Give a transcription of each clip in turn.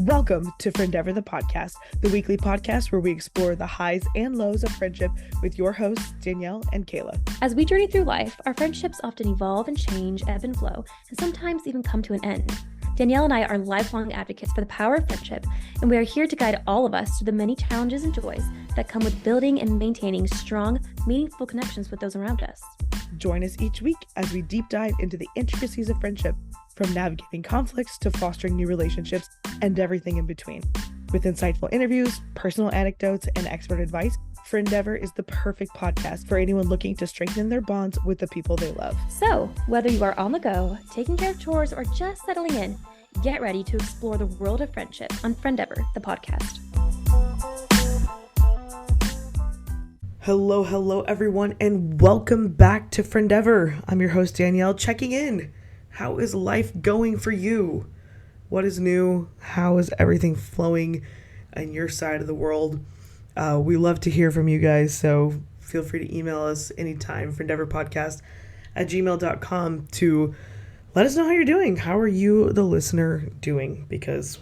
Welcome to Friendeavor, the podcast, the weekly podcast where we explore the highs and lows of friendship with your hosts, Danielle and Kayla. As we journey through life, our friendships often evolve and change, ebb and flow, and sometimes even come to an end. Danielle and I are lifelong advocates for the power of friendship, and we are here to guide all of us through the many challenges and joys that come with building and maintaining strong, meaningful connections with those around us. Join us each week as we deep dive into the intricacies of friendship, from navigating conflicts to fostering new relationships and everything in between. With insightful interviews, personal anecdotes, and expert advice, Friendeavor is the perfect podcast for anyone looking to strengthen their bonds with the people they love. So, whether you are on the go, taking care of chores, or just settling in, get ready to explore the world of friendship on Friendeavor, the podcast. Hello, everyone, and welcome back to Friendeavor. I'm your host, Danielle, checking in. How is life going for you? What is new? How is everything flowing on your side of the world? We love to hear from you guys, so feel free to email us anytime, friendeavorpodcast@gmail.com, to let us know how you're doing. How are you, the listener, doing? Because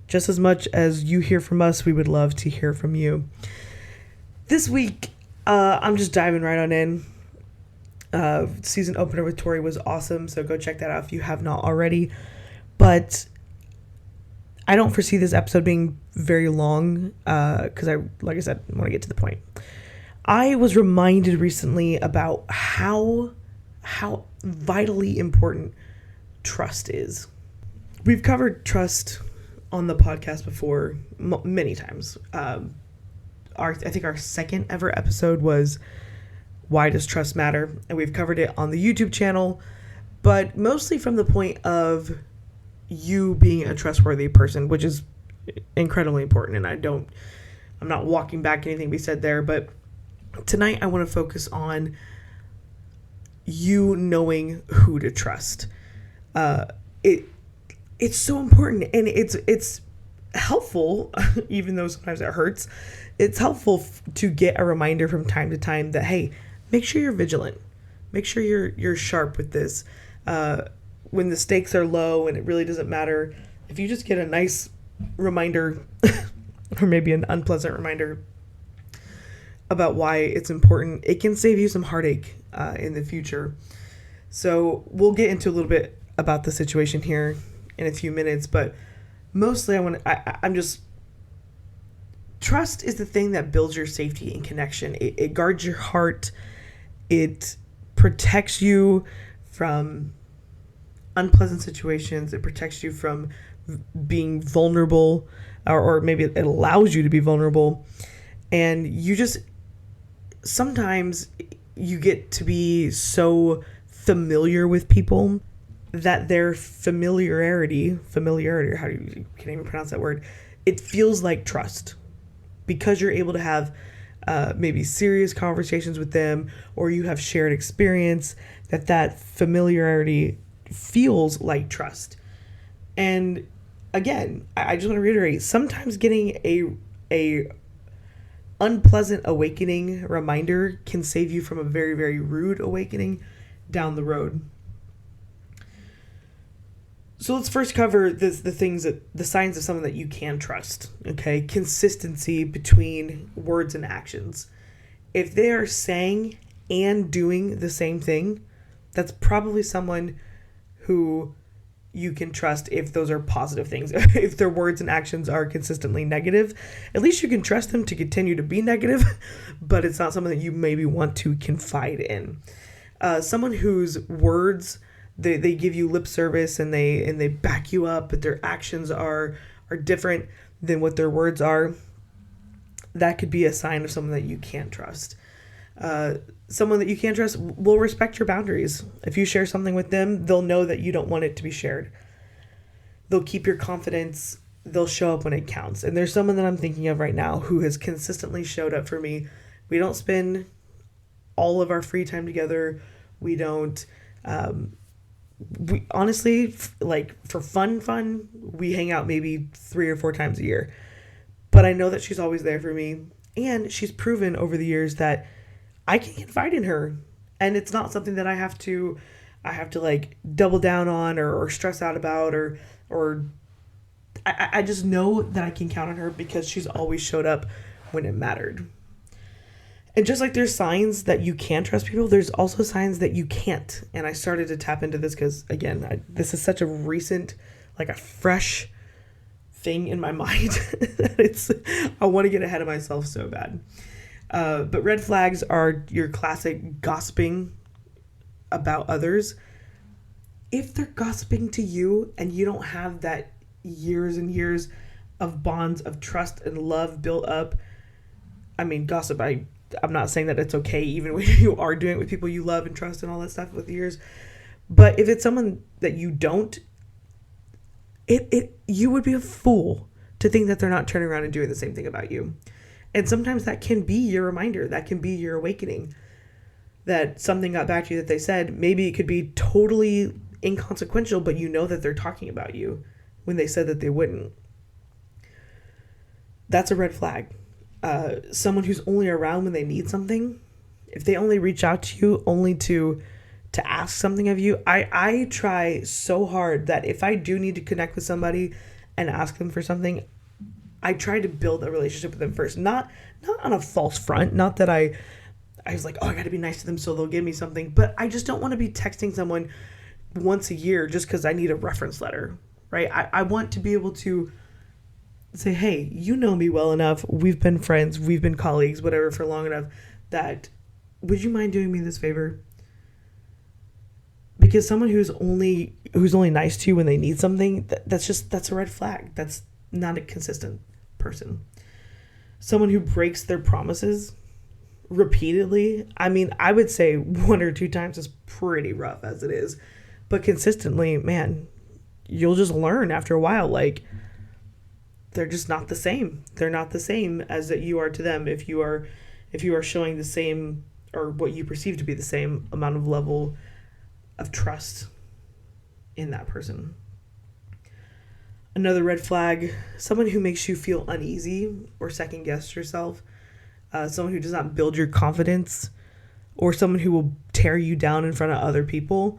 just as much as you hear from us, we would love to hear from you. This week, I'm just diving right on in. Season opener with Tori was awesome, so go check that out if you have not already. But I don't foresee this episode being very long because like I said, I want to get to the point. I was reminded recently about how vitally important trust is. We've covered trust on the podcast before many times. I think our second ever episode was Why Does Trust Matter? And we've covered it on the YouTube channel, but mostly from the point of you being a trustworthy person, which is incredibly important. And I'm not walking back anything we said there, but tonight I want to focus on you knowing who to trust. It's so important, and it's helpful, even though sometimes it hurts. It's helpful to get a reminder from time to time that, hey, make sure you're vigilant. Make sure you're sharp with this. When the stakes are low and it really doesn't matter, if you just get a nice reminder or maybe an unpleasant reminder about why it's important, it can save you some heartache in the future. So we'll get into a little bit about the situation here in a few minutes, but mostly trust is the thing that builds your safety and connection. It guards your heart. It protects you from unpleasant situations. It protects you from being vulnerable, or maybe it allows you to be vulnerable. And sometimes you get to be so familiar with people that their familiarity, or how do you can't even pronounce that word, it feels like trust. Because you're able to have maybe serious conversations with them, or you have shared experience, that familiarity feels like trust. And again, I just want to reiterate, sometimes getting a unpleasant awakening reminder can save you from a very, very rude awakening down the road. So let's first cover the signs of someone that you can trust, okay? Consistency between words and actions. If they are saying and doing the same thing, that's probably someone who you can trust if those are positive things. If their words and actions are consistently negative, at least you can trust them to continue to be negative, but it's not someone that you maybe want to confide in. Someone whose words, they give you lip service and they back you up, but their actions are different than what their words are, that could be a sign of someone that you can't trust. Someone that you can't trust will respect your boundaries. If you share something with them, they'll know that you don't want it to be shared. They'll keep your confidence. They'll show up when it counts. And there's someone that I'm thinking of right now who has consistently showed up for me. We don't spend all of our free time together. We don't, we honestly, like for fun, we hang out maybe 3 or 4 times a year. But I know that she's always there for me. And she's proven over the years that I can confide in her, and it's not something that I have to like double down on or stress out about or I just know that I can count on her because she's always showed up when it mattered. And just like there's signs that you can trust people, there's also signs that you can't. And I started to tap into this because, again, this is such a recent, like a fresh thing in my mind. I want to get ahead of myself so bad. But red flags are your classic gossiping about others. If they're gossiping to you and you don't have that years and years of bonds of trust and love built up, I mean, gossip, I'm not saying that it's okay even when you are doing it with people you love and trust and all that stuff with years. But if it's someone that you don't, you would be a fool to think that they're not turning around and doing the same thing about you. And sometimes that can be your reminder. That can be your awakening. That something got back to you that they said. Maybe it could be totally inconsequential, but you know that they're talking about you when they said that they wouldn't. That's a red flag. Someone who's only around when they need something. If they only reach out to you only to ask something of you. I try so hard that if I do need to connect with somebody and ask them for something, I try to build a relationship with them first. Not on a false front. Not that I was like, oh, I got to be nice to them so they'll give me something. But I just don't want to be texting someone once a year just because I need a reference letter, right? I want to be able to say, hey, you know me well enough. We've been friends. We've been colleagues, whatever, for long enough that would you mind doing me this favor? Because someone who's only nice to you when they need something, that's a red flag. That's not a consistent person. Someone who breaks their promises repeatedly, I mean, I would say 1 or 2 times is pretty rough as it is. But consistently, man, you'll just learn after a while, like, they're just not the same. They're not the same as that you are to them if you are showing the same or what you perceive to be the same amount of level of trust in that person. Another red flag, someone who makes you feel uneasy or second guess yourself, someone who does not build your confidence, or someone who will tear you down in front of other people.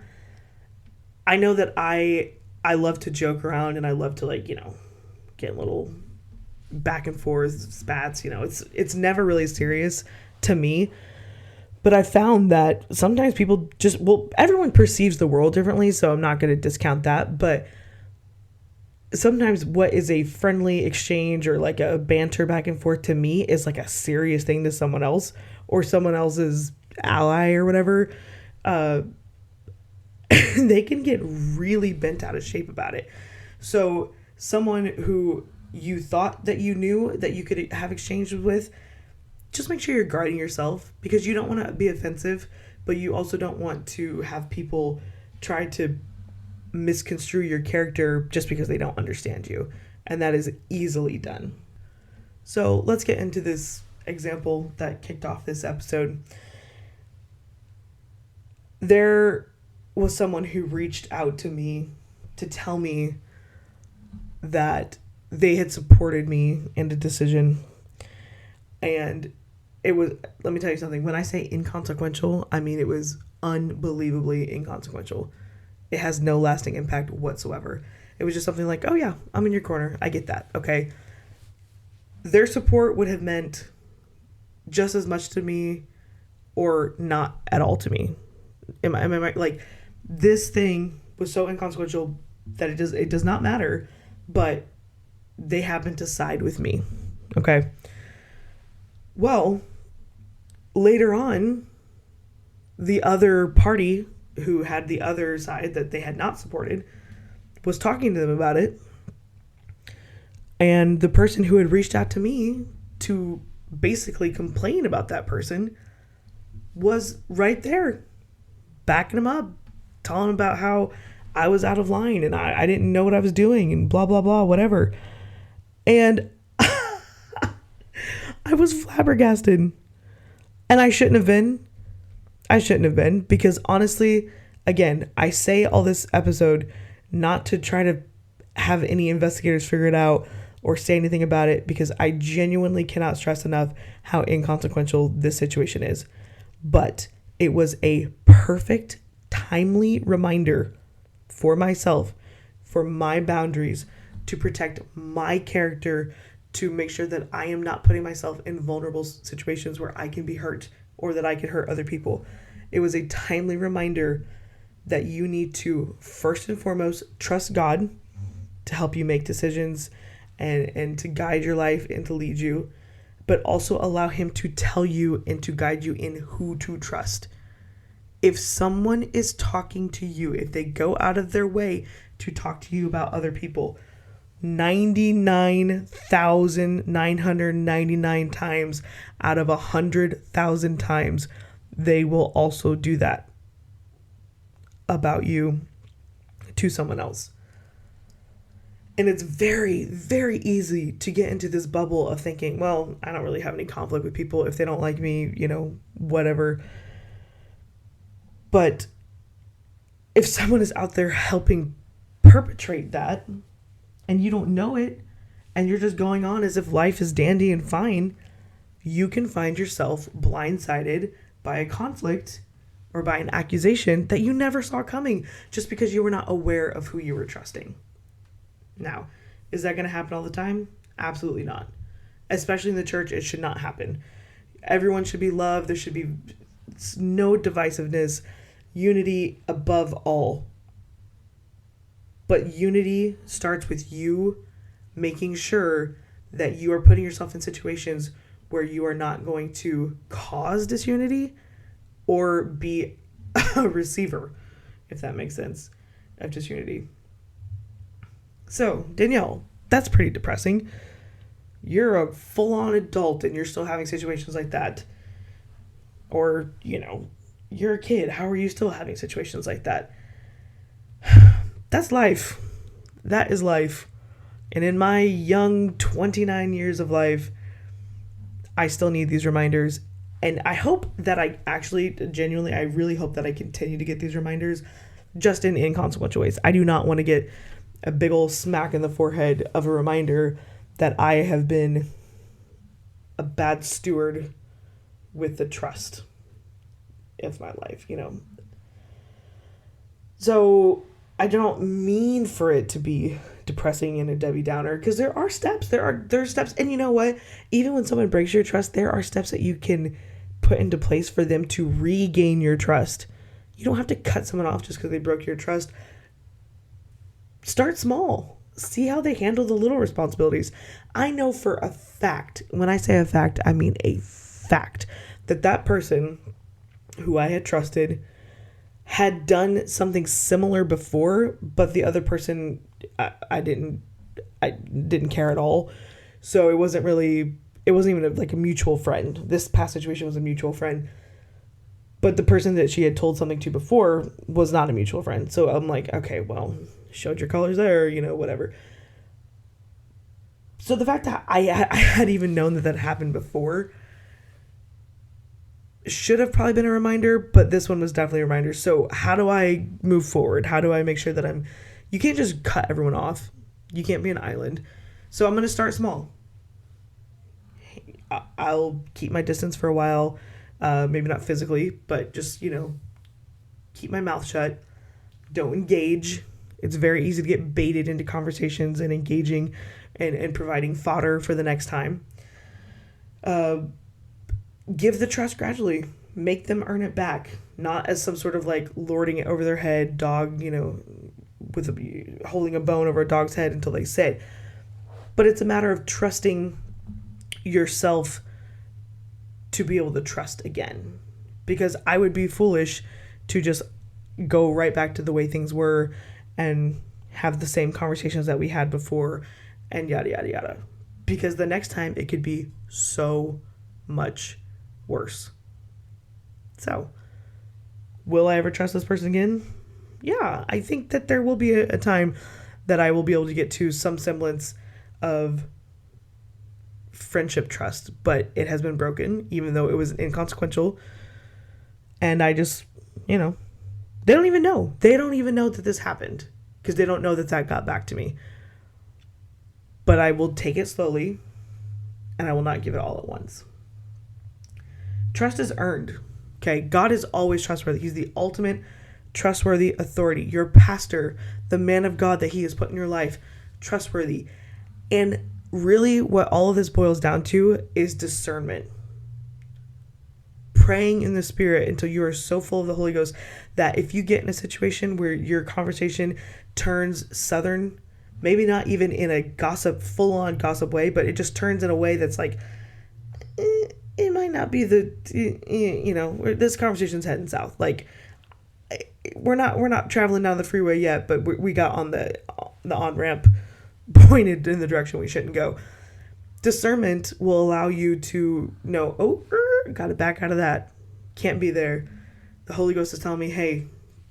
I know that I love to joke around and I love to, like, get little back and forth spats. It's never really serious to me. But I found that sometimes people everyone perceives the world differently, so I'm not going to discount that. But sometimes what is a friendly exchange or like a banter back and forth to me is like a serious thing to someone else or someone else's ally or whatever. They can get really bent out of shape about it. So someone who you thought that you knew that you could have exchanges with, just make sure you're guarding yourself, because you don't want to be offensive, but you also don't want to have people try to misconstrue your character just because they don't understand you. And that is easily done. So let's get into this example that kicked off this episode. There was someone who reached out to me to tell me that they had supported me in a decision. And it was, let me tell you something, when I say inconsequential, I mean it was unbelievably inconsequential. It has no lasting impact whatsoever. It was just something like, oh yeah, I'm in your corner. I get that. Okay. Their support would have meant just as much to me or not at all to me. Am I right? Like, this thing was so inconsequential that it does not matter, but they happen to side with me. Okay. Well, later on, the other party who had the other side that they had not supported was talking to them about it. And the person who had reached out to me to basically complain about that person was right there, backing him up, telling him about how I was out of line and I didn't know what I was doing and blah, blah, blah, whatever. And I was flabbergasted. And I shouldn't have been, because honestly, again, I say all this episode not to try to have any investigators figure it out or say anything about it, because I genuinely cannot stress enough how inconsequential this situation is. But it was a perfect, timely reminder for myself, for my boundaries, to protect my character, to make sure that I am not putting myself in vulnerable situations where I can be hurt or that I can hurt other people. It was a timely reminder that you need to, first and foremost, trust God to help you make decisions and to guide your life and to lead you, but also allow him to tell you and to guide you in who to trust. If someone is talking to you, if they go out of their way to talk to you about other people, 99,999 times out of 100,000 times, they will also do that about you to someone else. And it's very, very easy to get into this bubble of thinking, well, I don't really have any conflict with people. If they don't like me, whatever. But if someone is out there helping perpetrate that and you don't know it and you're just going on as if life is dandy and fine, you can find yourself blindsided by a conflict or by an accusation that you never saw coming just because you were not aware of who you were trusting. Now, is that going to happen all the time? Absolutely not. Especially in the church, it should not happen. Everyone should be loved. There should be no divisiveness. Unity above all. But unity starts with you making sure that you are putting yourself in situations where you are not going to cause disunity or be a receiver, if that makes sense, of disunity. So, Danielle, that's pretty depressing. You're a full-on adult and you're still having situations like that. Or, you're a kid. How are you still having situations like that? That's life. That is life. And in my young 29 years of life, I still need these reminders. And I hope that I actually, genuinely, I really hope that I continue to get these reminders just in inconsequential ways. I do not want to get a big old smack in the forehead of a reminder that I have been a bad steward with the trust of my life, So I don't mean for it to be depressing and a Debbie Downer, because there are steps. There are steps. And you know what? Even when someone breaks your trust, there are steps that you can put into place for them to regain your trust. You don't have to cut someone off just because they broke your trust. Start small. See how they handle the little responsibilities. I know for a fact, when I say a fact, I mean a fact, that person who I had trusted had done something similar before, but the other person, I didn't care at all. So it wasn't even like a mutual friend. This past situation was a mutual friend. But the person that she had told something to before was not a mutual friend. So I'm like, okay, well, showed your colors there, whatever. So the fact that I had even known that happened before should have probably been a reminder, but this one was definitely a reminder. So how do I move forward? How do I make sure that you can't just cut everyone off. You can't be an island. So I'm going to start small. I'll keep my distance for a while. Maybe not physically, but just, keep my mouth shut. Don't engage. It's very easy to get baited into conversations and engaging and providing fodder for the next time. Give the trust gradually. Make them earn it back. Not as some sort of like lording it over their head, dog, with holding a bone over a dog's head until they sit. But it's a matter of trusting yourself to be able to trust again. Because I would be foolish to just go right back to the way things were and have the same conversations that we had before and yada, yada, yada. Because the next time it could be so much worse. So, will I ever trust this person again? Yeah, I think that there will be a time that I will be able to get to some semblance of friendship trust, but it has been broken, even though it was inconsequential. And I just, they don't even know. They don't even know that this happened because they don't know that got back to me. But I will take it slowly and I will not give it all at once. Trust is earned. Okay, God is always trustworthy. He's the ultimate trustworthy authority. Your pastor, the man of God that he has put in your life, trustworthy. And really what all of this boils down to is discernment. Praying in the Spirit until you are so full of the Holy Ghost that if you get in a situation where your conversation turns southern, maybe not even in a full-on gossip way, but it just turns in a way that's like, it might not be this conversation's heading south. Like, we're not traveling down the freeway yet, but we got on the on-ramp pointed in the direction we shouldn't go. Discernment will allow you to know, got to back out of that. Can't be there. The Holy Ghost is telling me, hey,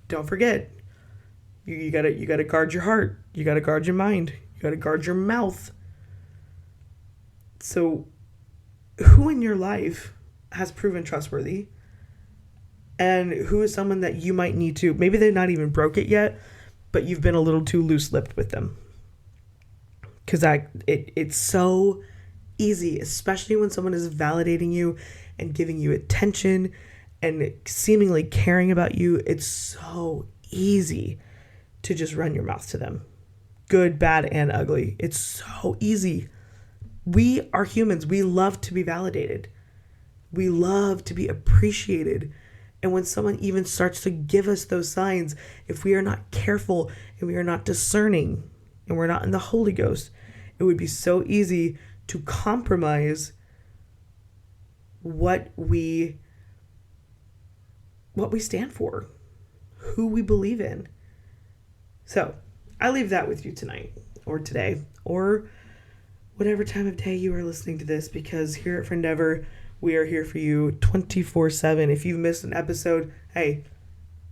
don't forget. You gotta guard your heart. You gotta guard your mind. You gotta guard your mouth. So, who in your life has proven trustworthy? And who is someone that you might need to, maybe they're not even broke it yet, but you've been a little too loose-lipped with them. Because it's so easy, especially when someone is validating you and giving you attention and seemingly caring about you. It's so easy to just run your mouth to them. Good, bad, and ugly. It's so easy. We are humans. We love to be validated. We love to be appreciated. And when someone even starts to give us those signs, if we are not careful and we are not discerning and we're not in the Holy Ghost, it would be so easy to compromise what we stand for, who we believe in. So I leave that with you tonight or today or whatever time of day you are listening to this, because here at Friendeavor, we are here for you 24/7. If you've missed an episode, hey,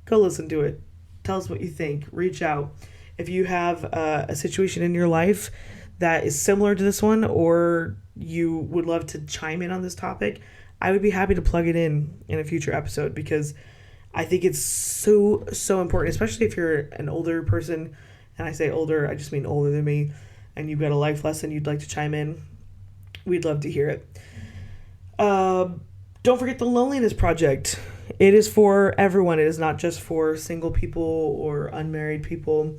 go listen to it. Tell us what you think. Reach out. If you have a situation in your life that is similar to this one, or you would love to chime in on this topic, I would be happy to plug it in a future episode, because I think it's so important, especially if you're an older person. And I say older, I just mean older than me, and you've got a life lesson you'd like to chime in. We'd love to hear it. Don't forget the Loneliness Project. It is for everyone. It is not just for single people or unmarried people,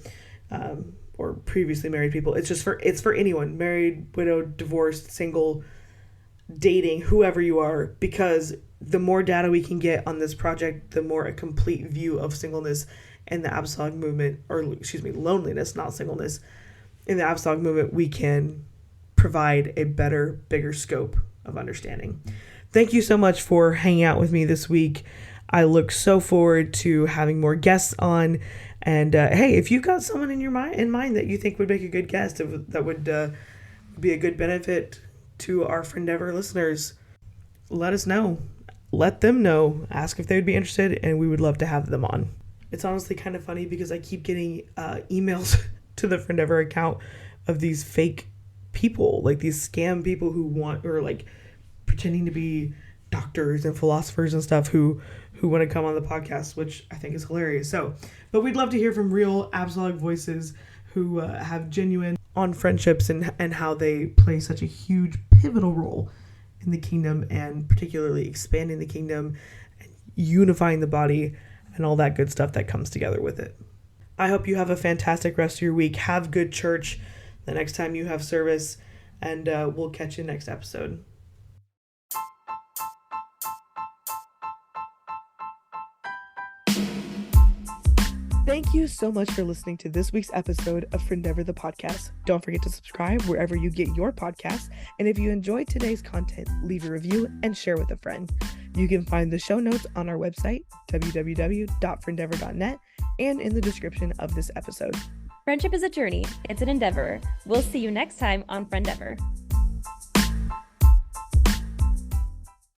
or previously married people. It's for anyone, married, widowed, divorced, single, dating, whoever you are, because the more data we can get on this project, the more a complete view of singleness and the apostolic movement, loneliness, not singleness, in the apostolic movement, we can provide a better, bigger scope of understanding. Thank you so much for hanging out with me this week. I look so forward to having more guests on. And hey, if you've got someone in mind that you think would make a good guest, that would be a good benefit to our Friendeavor listeners, let us know. Let them know. Ask if they would be interested, and we would love to have them on. It's honestly kind of funny because I keep getting emails to the Friendeavor account of these fake people, like these scam people who like pretending to be doctors and philosophers and stuff who want to come on the podcast, which I think is hilarious. But we'd love to hear from real apostolic voices who have genuine on friendships and how they play such a huge pivotal role in the kingdom, and particularly expanding the kingdom and unifying the body and all that good stuff that comes together with it. I hope you have a fantastic rest of your week. Have good church the next time you have service, and we'll catch you next episode. Thank you so much for listening to this week's episode of Friendeavor the podcast. Don't forget to subscribe wherever you get your podcasts. And if you enjoyed today's content, leave a review and share with a friend. You can find the show notes on our website, www.friendeavor.net, and in the description of this episode. Friendship is a journey. It's an endeavor. We'll see you next time on Friendeavor.